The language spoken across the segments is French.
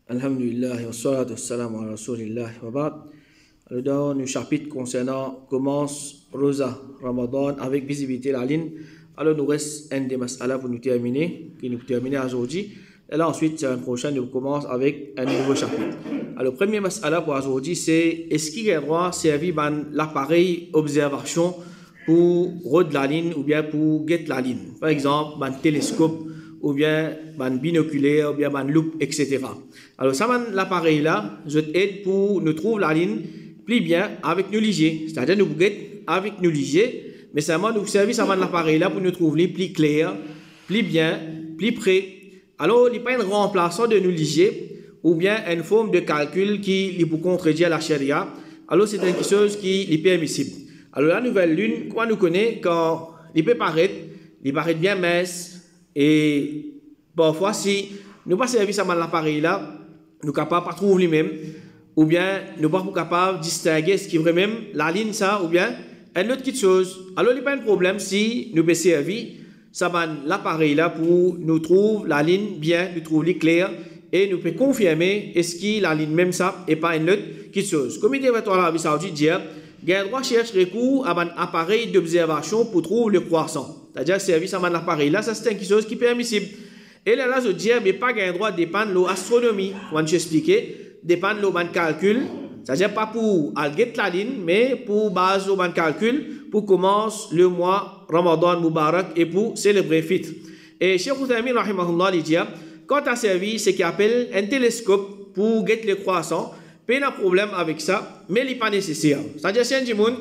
Alhamdulillah, wa salatu wassalamu ala rasulillah wa ba'd. Alors, dans le chapitre concernant commence Rosa Ramadan avec visibilité la ligne, alors nous reste un des mas'ala pour nous terminer, qui nous terminer aujourd'hui. Et là ensuite, semaine prochaine, nous commence avec un nouveau chapitre. Alors, le premier mas'ala pour aujourd'hui, c'est est-ce qu'il y a droit de servir l'appareil observation pour rôder la ligne ou bien pour guetter la ligne. Par exemple, un télescope ou bien un binoculaire ou bien une loupe, etc. Alors, ça, l'appareil là, je t'aide pour nous trouver la ligne plus bien avec nous léger. C'est-à-dire, nous guetter avec nous léger, mais seulement nous servir ça l'appareil là pour nous trouver plus clair, plus bien, plus près. Alors, il n'est pas un remplaçant de nous léger ou bien une forme de calcul qui est pour contredire la charia. Alors, c'est quelque chose qui est permissible. Alors, la nouvelle lune, comment nous connaît quand il peut paraître bien mince et parfois, si nous pas servi ça mal l'appareil là, nous capables pas trouver lui-même ou bien nous pas capables de distinguer ce qui est vraiment la ligne ça ou bien une autre petite chose. Alors, il n'y a pas de problème si nous peut servir ça l'appareil là pour nous trouver la ligne bien, nous trouver clair et nous peut confirmer est-ce que la ligne même ça et pas une autre petite chose. Comme il dit l'Arabie Saoudite dire il y a un droit chercher recours à un appareil d'observation pour trouver le croissant. C'est-à-dire, service à un appareil là, ça c'est quelque chose qui est permissible. Et là, je dis, mais pas un droit de dépendre de l'astronomie. Comme je expliqué, dépendre de calcul. C'est-à-dire, pas pour alguer la ligne, mais pour base de calcul, pour commencer le mois Ramadan Mubarak et pour célébrer Fitr. Et Cheikh Outamin, rahimahullah, il dit, quand tu as servi ce qu'il appelle un télescope pour guetter le croissant, pas de problème avec ça, mais il n'est pas nécessaire. C'est-à-dire, si un monde,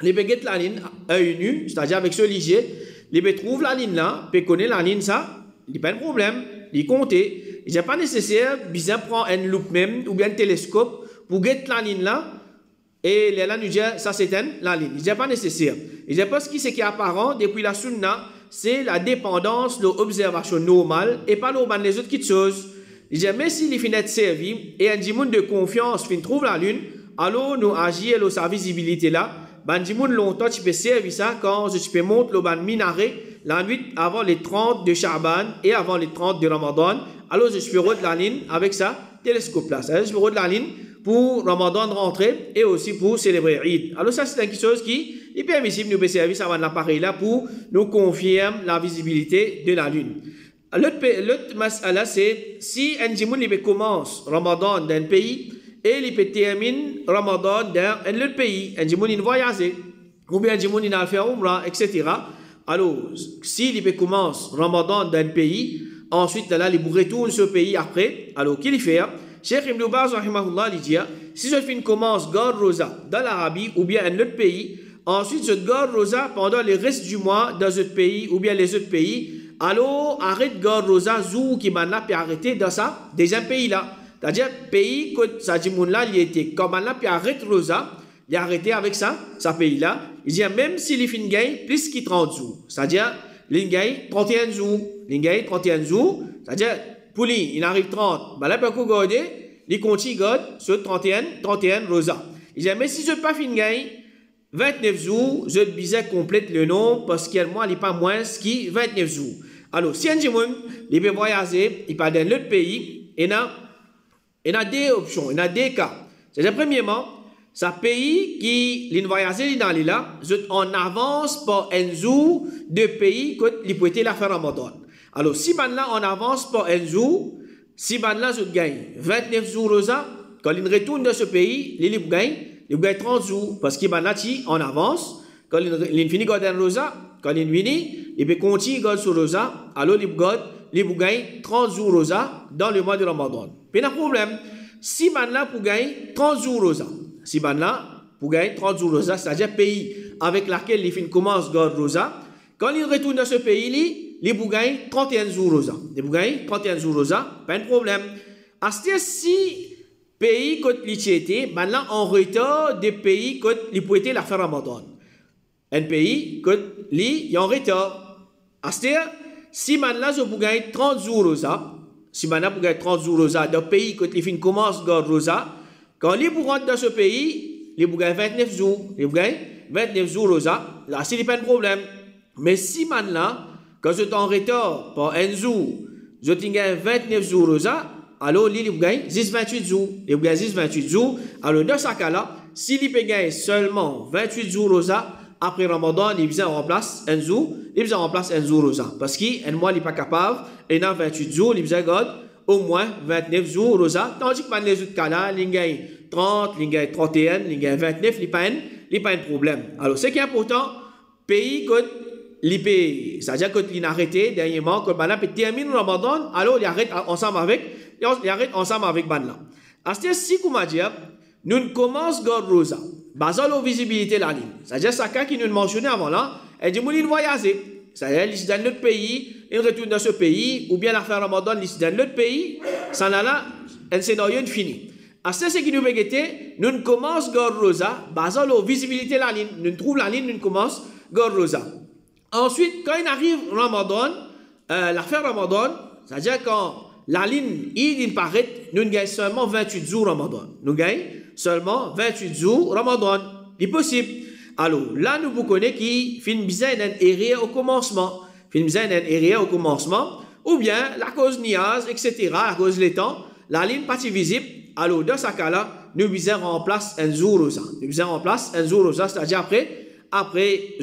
il peut guetter la ligne à œil nu, c'est-à-dire avec ce léger, il peut trouver la ligne là, peut connaître la ligne ça, il n'y a pas de problème, il compte. Il n'est pas nécessaire, bien prendre une loupe même, ou bien un télescope, pour guetter la ligne là, et là, nous dit, ça c'est la ligne. Il n'est pas nécessaire. Il dit pas ce qui est apparent depuis la sunna, c'est la dépendance de l'observation normale, et pas les autres petites choses. Il dit, mais si les fenêtres servies et un dimoun de confiance fin trouve la lune, alors nous agir sa visibilité là, ben dimoun longtemps tu peux servir ça quand tu peux monter le ban minaret la nuit avant les 30 de Sha'ban et avant les 30 de Ramadan, alors je peux rôder la ligne avec ça télescope là, c'est-à-dire je peux rôder la ligne pour Ramadan rentrer et aussi pour célébrer Eid. Alors ça c'est quelque chose qui est permissible, nous peut servir ça avec l'appareil là pour nous confirmer la visibilité de la lune. L'autre mas'ala, c'est si un djimoun commence Ramadan d'un pays et il termine Ramadan dans un autre pays, un djimoun il voyage ou bien un djimoun il a fait umrah, etc. Alors, si il commence Ramadan d'un pays, ensuite là, il retourne ce pays après, alors qu'il fait Cheikh Ibn Baz, rahimahullah, il dit si je finis commence garde Rosa dans l'Arabie ou bien un autre pays, ensuite je garde Rosa pendant le reste du mois dans un autre pays ou bien les autres pays, alors arrête garde Rosa zou qui m'a là puis arrêter dans ça deuxième pays là. C'est-à-dire pays que ça dit là il était comme là puis arrête Rosa, il a arrêté avec ça pays là. Il dit même si les fin gagne plus qu'il 30 jours. C'est-à-dire il gagne 31 jours, il gagne 31 jours, c'est-à-dire pour lui il arrive 30, ben là peut garder, il continue garde sur 31 Rosa. Il dit mais si je pas fin gagne 29 jours, je bisais complète le nom parce qu'il moi il pas moins que 29 jours. Alors, si un gens il peut voyager, il part dans l'autre pays, il y a deux options, il y a deux cas. C'est-à-dire, premièrement, ce pays qui il voyage dans les là, en avance par un jour de pays que il peut être la faire Ramadan. Alors, si maintenant on avance par un jour, si maintenant je gagne 29 jours rosa, quand il retourne dans ce pays, il gagne 30 jours parce qu'il maintenant en avance, quand il finit de rosa, quand il finit, il peut continuer à sur rosa, alors il gagne 30 jours rosa dans le mois de Ramadan. Pas de problème. Si maintenant pour gagner 30 jours rosa, si maintenant pour gagner 30 jours rosa, c'est-à-dire pays avec lequel il commence à rosa, quand il retourne dans ce pays, il gagne 31 jours rosa. Il gagne 31 jours rosa, pas de problème. C'est-à-dire si pays que l'ITT, maintenant en retard des pays que l'IPT la faire Ramadan. Un pays que l'I en retard. C'est-à-dire, si maintenant je gagne 30 jours rosa, si maintenant vous gagnez 30 jours rosa, dans le pays que l'IFIN commence à rosa, quand l'I vous rentre dans ce pays, l'I vous gagne 29 jours, l'I vous gagne 29 jours rosa, là c'est pas de problème. Mais si maintenant, quand je suis en retard par un jour, je gagne 29 jours rosa, alors il gagne 10-28 jours. Il gagne 10-28 jours. Alors dans ce cas-là, s'il peut gagner seulement 28 jours rosa, après Ramadan, il vient remplace un jour, rosa. Parce qu'un mois, il n'est pas capable, et dans 28 jours, il vient garder au moins 29 jours rosa. Tandis que dans les autres cas-là, il gagne 30, il gagne 31, il gagne 29, il n'y a pas un problème. Alors, ce qui est important, pays que l'IP, c'est-à-dire que l'arrêté dernièrement, que Banla peut terminer le Ramadan, alors il arrête ensemble avec Banla. C'est-à-dire, si comme dit, nous commençons à rosa, basant la visibilité de la ligne. C'est-à-dire, chacun qui nous mentionnait avant là, il dit, il voyager. C'est-à-dire, il est dans notre pays, il retourne dans ce pays, ou bien la fin Ramadan, il est dans l'autre pays, ça n'a là, un scénario fini. C'est ce qui nous veut nous commençons à rosa, basant la visibilité de la ligne. Nous trouvons la ligne, nous commençons à rosa. Ensuite, quand il arrive Ramadan, la fin Ramadan, c'est-à-dire quand la ligne, il paraît, nous gagnons seulement 28 jours Ramadan. Nous gagnons seulement 28 jours Ramadan. C'est possible. Alors, là, nous vous connaissons qui fait une bizarre erreur au commencement. Ou bien, la cause niaz, etc., la cause des temps, la ligne pas visible. Alors, dans ce cas-là, nous bizarre remplace un jour rosa. C'est-à-dire après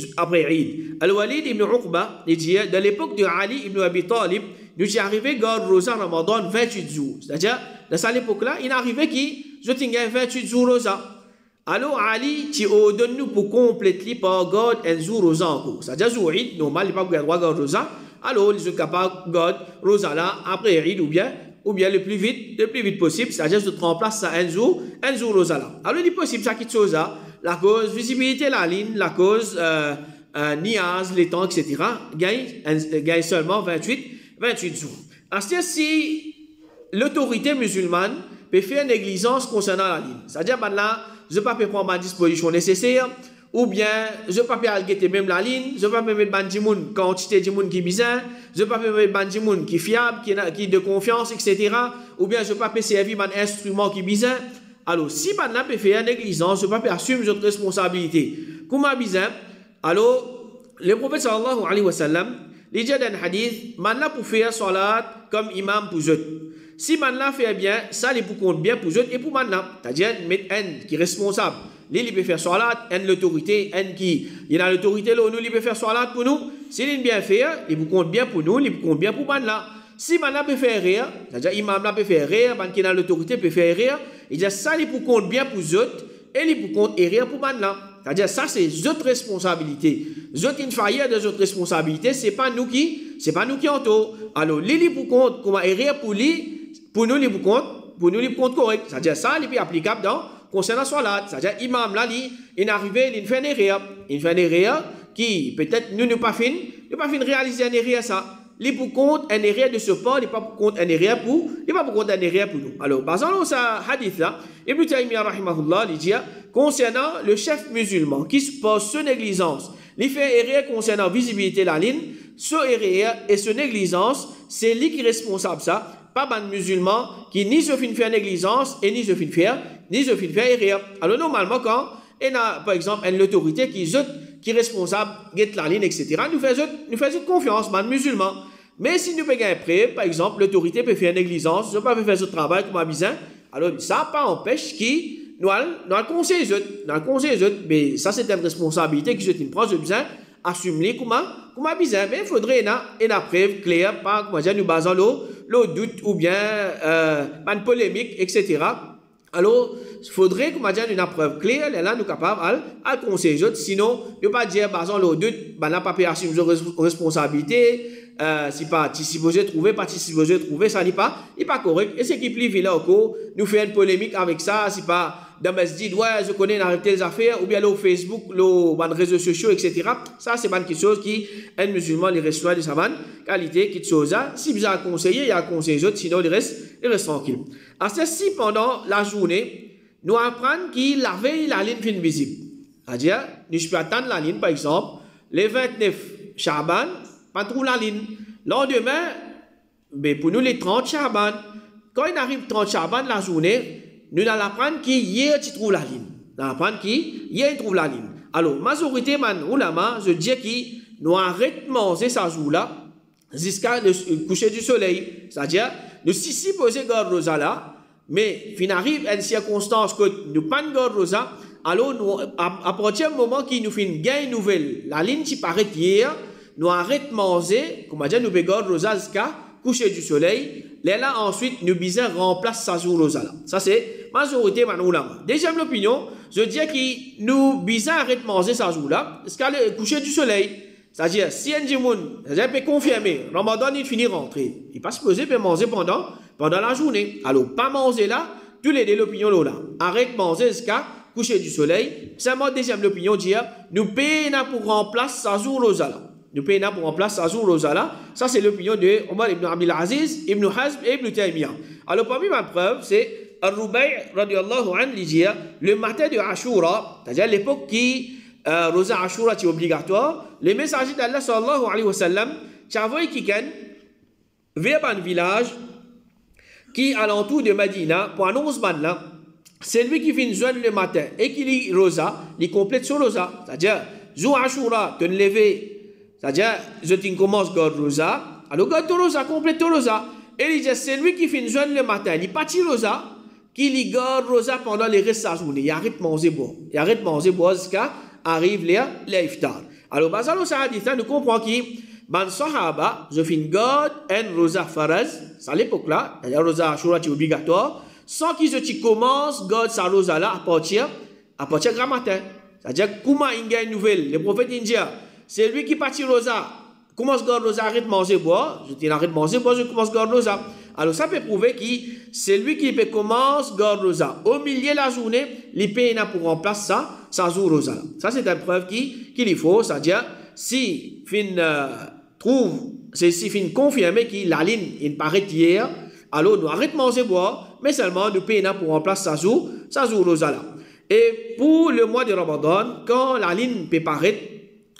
Eid. Al-Walid ibn Uqba, il dit, de l'époque de Ali ibn Abi Talib, nous y arrivé garde rosa Ramadan 28 jours. C'est-à-dire, dans cette époque-là, il arrivait qui, je tinguais 28 jours rosa. Alors, Ali, tu ordonnes nous pour compléter par garde un jour rosa encore. C'est-à-dire, jour Eid, normal, il n'y a pas de garde rosa. Alors, ils sont capables de garde rosa là, après Eid, ou bien le plus vite possible. C'est-à-dire, je te remplace ça un jour rosa là. Alors, il est possible, ça quitte chose là. La cause visibilité la ligne, la cause niaz, les temps, etc. gagne seulement 28 jours. C'est-à-dire si l'autorité musulmane peut faire une négligence concernant la ligne, c'est-à-dire là, je ne peux pas prendre ma disposition nécessaire, ou bien je ne peux pas algueter même la ligne, je ne peux pas mettre bandimoun quantité de monde qui est bizarre, je ne peux pas mettre bandimoun qui est fiable, qui est de confiance, etc. Ou bien je ne peux pas servir un instrument qui est bizarre. Alors, si maintenant peut faire une négligence, je ne peux pas assumer notre responsabilité. Comment bizarre? Alors, le prophète sallallahu alayhi wa sallam, il dit dans un hadith, maintenant pour faire salat comme imam pour eux. Si maintenant fait bien, ça les pour compte bien pour eux et pour maintenant. C'est-à-dire, mettre un qui est responsable. Il peut faire salat, un l'autorité, un qui il a l'autorité, nous, il peut faire salat pour nous. S'il bien fait, il vous compte bien pour nous, il vous compte bien pour maintenant. Si maintenant peut faire rire, c'est-à-dire imam là peut faire rire, qui a l'autorité peut faire rire, il dit ça il pour compte bien pour eux et il pour compte rire pour maintenant. C'est-à-dire ça c'est notre responsabilité. Notre infaillible de notre responsabilité, c'est pas nous qui en tout. Alors lui pour compte comment rire pour nous les pour compte correct. C'est-à-dire ça il est applicable dans concernant salat. C'est-à-dire imam là il arrivé, il fait une rire qui peut-être nous pas fin réaliser une rire ça. Il pour compte un erreur de ce port, il pas pour compte un erreur pour nous. Alors, basant sur ce hadith là, Ibn Taymiyyah rahimahullah il dit concernant le chef musulman qui se pose ce négligence, il fait erreur concernant visibilité de la ligne, ce erreur et ce négligence, c'est lui qui est responsable ça, pas ban musulman qui ni se fait faire négligence et ni se fait faire erreur. Alors normalement quand on a par exemple une autorité qui est responsable de la ligne, etc. Nous faisons confiance, man musulman. Mais si nous payons après, par exemple, l'autorité peut faire une négligence, je ne peux pas faire ce travail comme Abizan, alors ça pas empêche qui nous allons conseiller les autres. Mais ça, c'est une responsabilité que je prends, je besoin assumer comme Abizan. Mais il faudrait une preuve claire, pas comment dire, nous basant le doute ou bien une polémique, etc. Alors, il faudrait qu'on ait une preuve claire, et là, nous sommes capables de conseiller les autres. Sinon, ne pas dire, par exemple, le doute, n'a pas pu assumer nos responsabilités, si pas supposé trouver, ça n'est pas correct. Et ce qui plie là encore, nous fait une polémique avec ça, si pas, dans mes dit, ouais, je connais les affaires, ou bien le Facebook, les réseaux sociaux, etc. Ça, c'est quelque chose qui, un musulman, il reçoit de sa qualité, qui chose là. Si vous avez conseillé, il y a conseillé les autres, sinon, il reste tranquille. Alors, c'est si pendant la journée, nous apprenons que la veille, la ligne est visible. C'est-à-dire, nous peux attendre la ligne, par exemple, les 29 Chaban, pas trop la ligne. Lendemain, ben pour nous, les 30 Chaban, quand il arrive 30 Chaban la journée, nous allons apprendre qu'hier, tu trouves la ligne. Nous allons apprendre qu'hier, tu trouves la ligne. Alors, majorité, je dis que nous arrêtons de manger ça jour-là jusqu'à le coucher du soleil. C'est-à-dire, nous si poser garde rosa là, mais fin arrive une circonstance que nous pas de garde rosa, alors nous, à partir du moment qui nous fait une gain nouvelle, la ligne qui paraît hier, nous arrêtons de manger, comme dire, nous garde rosa jusqu'à coucher du soleil, là ensuite nous bisons remplace sa jour rosa là. Ça c'est majorité manulama. Deuxième opinion, je dis que nous bisons arrêter de manger sa jour là, jusqu'à le coucher du soleil. C'est-à-dire, si un djimoun, c'est-à-dire, peut confirmer, Ramadan, il finit rentrer. Il pas supposé peut manger pendant la journée. Alors, pas manger là, tous les deux l'opinion là. Arrête de manger jusqu'à coucher du soleil. Seulement, deuxième l'opinion, dire, nous payons pour remplacer sa jour rosa là. Nous payons pour remplacer sa jour rosa là. Ça, c'est l'opinion de Omar ibn Abdul Aziz, Ibn Hazm et Ibn Taymiyyah. Alors, parmi ma preuve, c'est Al-Rubai', radiallahu anhu, dit, le matin de Ashura, c'est-à-dire l'époque qui Rosa Ashura est obligatoire. Les messagers d'Allah sallallahu alayhi wa sallam, Chavoy Kiken, vers un village qui alentour de Medina, pour annoncer là, c'est lui qui finit jeûne le matin et qui lit Rosa, il complète sur Rosa. C'est-à-dire, Zou Ashura, te lever, c'est-à-dire, je commence garde Rosa, alors garde Rosa, complète Rosa. Et il dit, c'est lui qui finit jeûne le matin, il partit Rosa, qui lit garde Rosa pendant les restes de la journée. Il arrête de manger boire. Il arrête de manger boire jusqu'à arrive l'iftar. Alors, basalo sa hadith, nous comprenons qui, ban sahaba, je finis God and rosa faraz, c'est à l'époque là, la rosa ashura est obligatoire, sans qu'ils se commencent God sa rosa là à partir grand matin. C'est-à-dire, comment il y a une nouvelle, le prophète indien, c'est lui qui partit rosa, commence God rosa, arrête de manger boire, je dis arrête de manger boire, je commence God rosa. Alors, ça peut prouver que c'est lui qui peut commencer God rosa. Au milieu de la journée, il peut pour remplacer ça. Ça joue rosa. Ça, c'est une preuve qu'il faut. C'est-à-dire, si fin confirmer que la ligne il paraît hier, alors nous arrêtons de manger boire, mais seulement nous payons pour remplacer ça joue rosa là. Et pour le mois de Ramadan, quand la ligne peut paraître,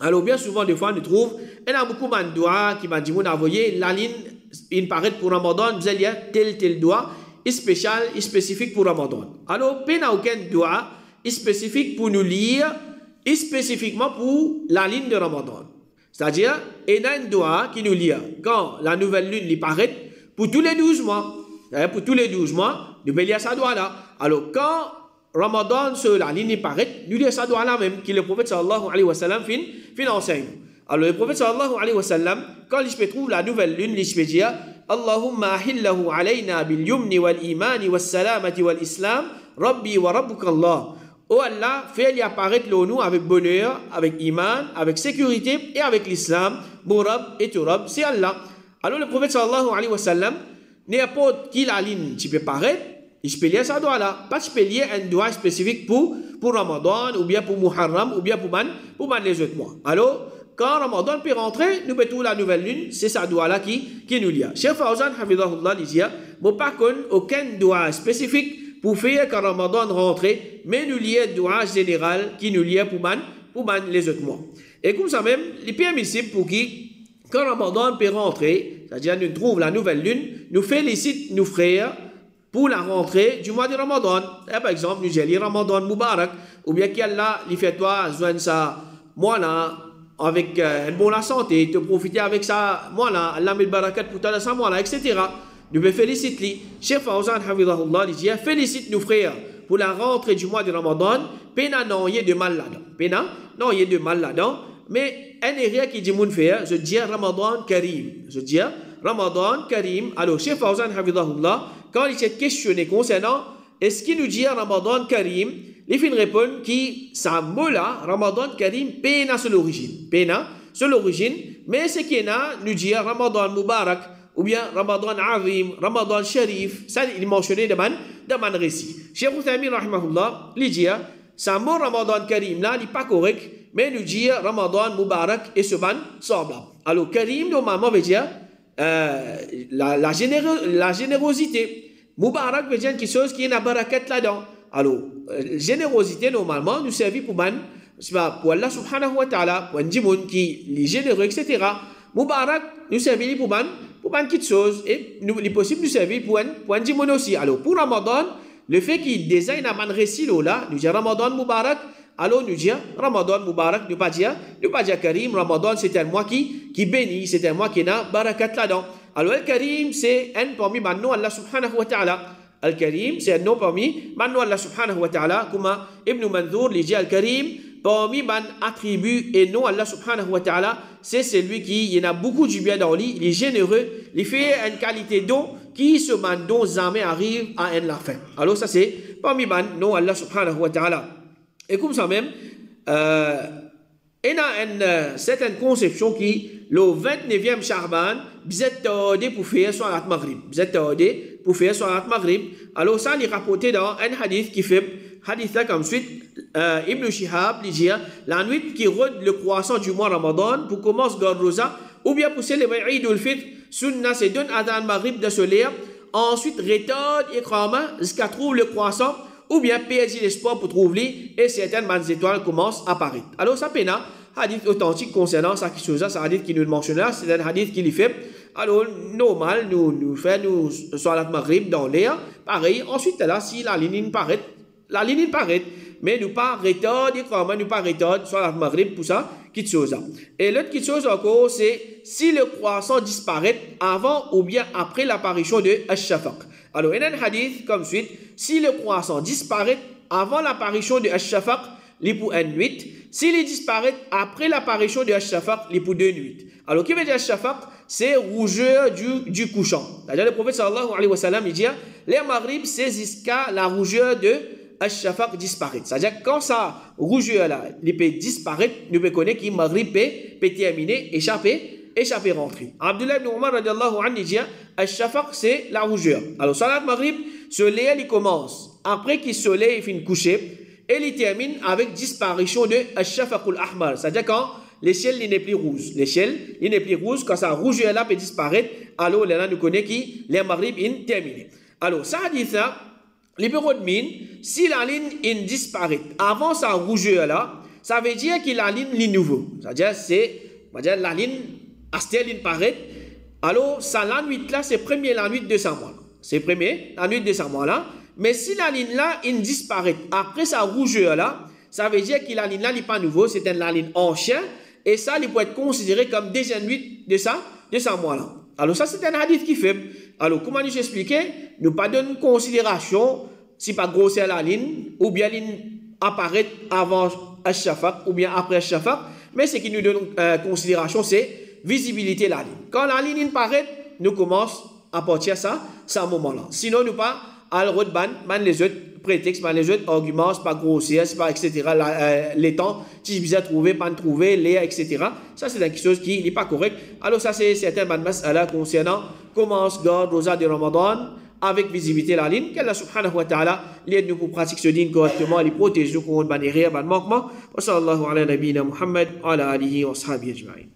alors bien souvent, des fois, nous trouvons, il y a beaucoup de doigts qui m'ont dit, la ligne, il paraît pour Ramadan, vous allez tel doigt, spécial, spécifique pour Ramadan. Alors, il n'y a aucun doigt spécifique pour nous lire, spécifiquement pour la ligne de Ramadan. C'est-à-dire, il y a un doigt qui nous lit quand la nouvelle lune lui paraît pour tous les 12 mois. Pour tous les 12 mois, nous pouvons lire ça doigt là. Alors, quand Ramadan sur la ligne paraît, nous lisons ça doigt là même, que le prophète sallallahu alayhi wa sallam fin enseigne. Alors, le prophète sallallahu alayhi wa sallam, quand il trouve la nouvelle lune, il peut dire Allahumma ahillahu alayna bil yumni wal imani wal salamati wal islam, Rabbi wa rabbukallah. Oh Allah, fais-lui apparaître le nous avec bonheur, avec iman, avec sécurité et avec l'islam. Mon Rab et ton Rab, c'est Allah. Alors le prophète sallallahu alayhi wa sallam, n'importe qui la ligne qui peut paraître, il peut lire ça doigt là. Pas tu peux lire un doigt spécifique pour Ramadan, ou bien pour Muharram, ou bien pour les autres mois. Alors, quand Ramadan peut rentrer, nous mettons la nouvelle lune, c'est ça doigt là qui nous lit. Cheikh Fawzan, hafidahullah, dit, bon, par contre, aucun doigt spécifique pour faire quand Ramadan rentre, mais nous lions doigt général qui nous lie pour les autres mois. Et comme ça même, il est permissible pour qui, quand Ramadan peut rentrer, c'est-à-dire nous trouvons la nouvelle lune, nous félicitons nos frères pour la rentrée du mois de Ramadan. Et par exemple, nous allons Ramadan Mubarak, ou bien qu'Allah, il fait toi, joindre ça, moi là, avec une bonne santé, te profiter avec ça, moi là, Allah met barakat pour toi, ça, moi là, etc. Nous me félicitons lui. Cheikh Fawzan hafidahullah dit félicite nos frères pour la rentrée du mois de Ramadan. Pena non y a de mal là-dedans. Pena non y a de mal là-dedans. Mais un erreur qui dit mon frère, je dis Ramadan Karim. Je dis Ramadan Karim. Alors Cheikh Fawzan hafidahullah, quand il s'est questionné concernant est-ce qu'il nous dit Ramadan Karim, il fait une réponse qui ça mot là Ramadan Karim pena sur l'origine. Pena sur l'origine, mais ce qui est là nous dit Ramadan Mubarak. Ou bien Ramadan Azim, Ramadan Sharif, ça il est mentionné dans un récit. Cheikh Uthaymin rahimahullah, il dit, ça mot Ramadan Karim là, il n'est pas correct, mais nous dit Ramadan Mubarak et ce ban semblable. Alors Karim, normalement, veut dire la générosité. Mubarak veut dire quelque chose qui est une barakat là-dedans. Alors, générosité, normalement, nous servit pour Allah subhanahu wa ta'ala, pour un djimoun qui est généreux, etc. Mubarak nous servit pour une petite chose et il est possible de servir pour un djimoun aussi. Alors pour Ramadan, le fait qu'il désigne un récit là, nous dit Ramadan Mubarak, alors nous dit Ramadan Mubarak, nous pas dire Karim, Ramadan c'est un mois qui bénit, c'est un mois qui a barakat là-dedans. Alors, Al-Karim, c'est un parmi les noms Allah subhanahu wa ta'ala. Al-Karim, c'est un nom parmi les noms Allah subhanahu wa ta'ala. Comme Ibn Manzour, il dit Al-Karim, parmi les attributs et noms Allah subhanahu wa ta'ala, c'est celui qui, il y en a beaucoup du bien dans lui, il est généreux, il fait une qualité don qui se mandon jamais arrive à un la fin. Alors, ça, c'est parmi les noms Allah subhanahu wa ta'ala. Et comme ça même, il y a une certaine conception qui, le 29e Charban, vous êtes tardé pour faire Salat Maghrib. Vous êtes tardé pour faire Salat Maghrib. Alors, ça, il est rapporté dans un hadith qui fait, hadith là comme suite, Ibn Shihab, il dit, la nuit qui rôde le croissant du mois Ramadan pour commencer garde rosa, ou bien pour célébrer Eid al-Fitr, sunna, c'est donne Adhan Maghrib de se lire, ensuite, rétorde et krama, jusqu'à trouver le croissant, ou bien perdre l'espoir pour trouver et certaines bonnes étoiles commencent à apparaître. Alors, ça péna, hadith authentique concernant ça qui chose, ça hadith qui nous le mentionne là, c'est un hadith qui lui fait. Alors, normal, nous faisons Salat Maghrib dans l'air, pareil. Ensuite, là, si la ligne paraît, mais nous pas rétorde, nous pas rétorde Salat Maghrib pour ça, qui chose. Et l'autre qui chose encore, c'est si le croissant disparaît avant ou bien après l'apparition de Ash-Shafaq. Alors, il y a un hadith comme suite, si le croissant disparaît avant l'apparition de Ash-Shafaq, il est pour une nuit. S'il disparaît après l'apparition de Ash-Shafaq, il est pour 2 nuits. Alors, qui veut dire Ash-Shafaq? C'est rougeur du couchant. C'est-à-dire, le prophète sallallahu alayhi wa sallam, il dit, les Maghrib, c'est jusqu'à la rougeur de Ash-Shafaq disparaît. C'est-à-dire, quand ça rougeur-là, il peut disparaître, nous peut connaître qu'il Maghrib peut terminer, échapper, rentrer. Abdullah ibn Umar, radiallahu anhu, dit, Ash-Shafaq, c'est la rougeur. Alors, Salat Maghrib, ce soleil, il commence. Après qu'il soleil, il finit de coucher, et il termine avec disparition de Ash-Shafaqul Ahmar. C'est-à-dire quand l'échelle n'est plus rouge. L'échelle n'est plus rouge, quand sa rougeur là peut disparaître, alors là nous connaissons qui les Maghrib in terminé. Alors ça dit ça, les bureaux de mine, si la ligne disparaît avant sa rougeur là, ça veut dire que la ligne nouveau. C'est-à-dire la ligne astère ligne paraît. Alors ça la nuit là c'est premier la nuit de 200 mois. C'est premier la nuit de 200 mois là. Mais si la ligne là, il disparaît après sa rougeur là, ça veut dire que la ligne là n'est pas nouveau, c'est la ligne ancienne, et ça, il peut être considéré comme deuxième nuit de ça mois là. Alors ça, c'est un hadith qui fait. Alors, comment nous expliquer? Nous pas donner considération si pas grossir la ligne, ou bien la ligne apparaît avant Ash-Shafaq, ou bien après Ash-Shafaq, mais ce qui nous donne considération, c'est visibilité la ligne. Quand la ligne paraît, nous commençons à partir de ça moment-là. Sinon, nous pas alors, les autres prétextes, les autres arguments, c'est pas grossier, c'est pas etc. Les temps, si je trouver, pas trouver, les etc. Ça, c'est quelque chose qui n'est pas correct. Alors, ça, c'est certains mas'ala concernant comment se garde rosa de Ramadan avec visibilité la ligne. Qu'Allah subhanahu wa ta'ala l'aide-nous pour pratiquer ce dîne correctement, les protéger contre les erreurs, les manquements. Wa sallallahu ala nabina Muhammad, wa ala alihi wa sahbihi ajma'in.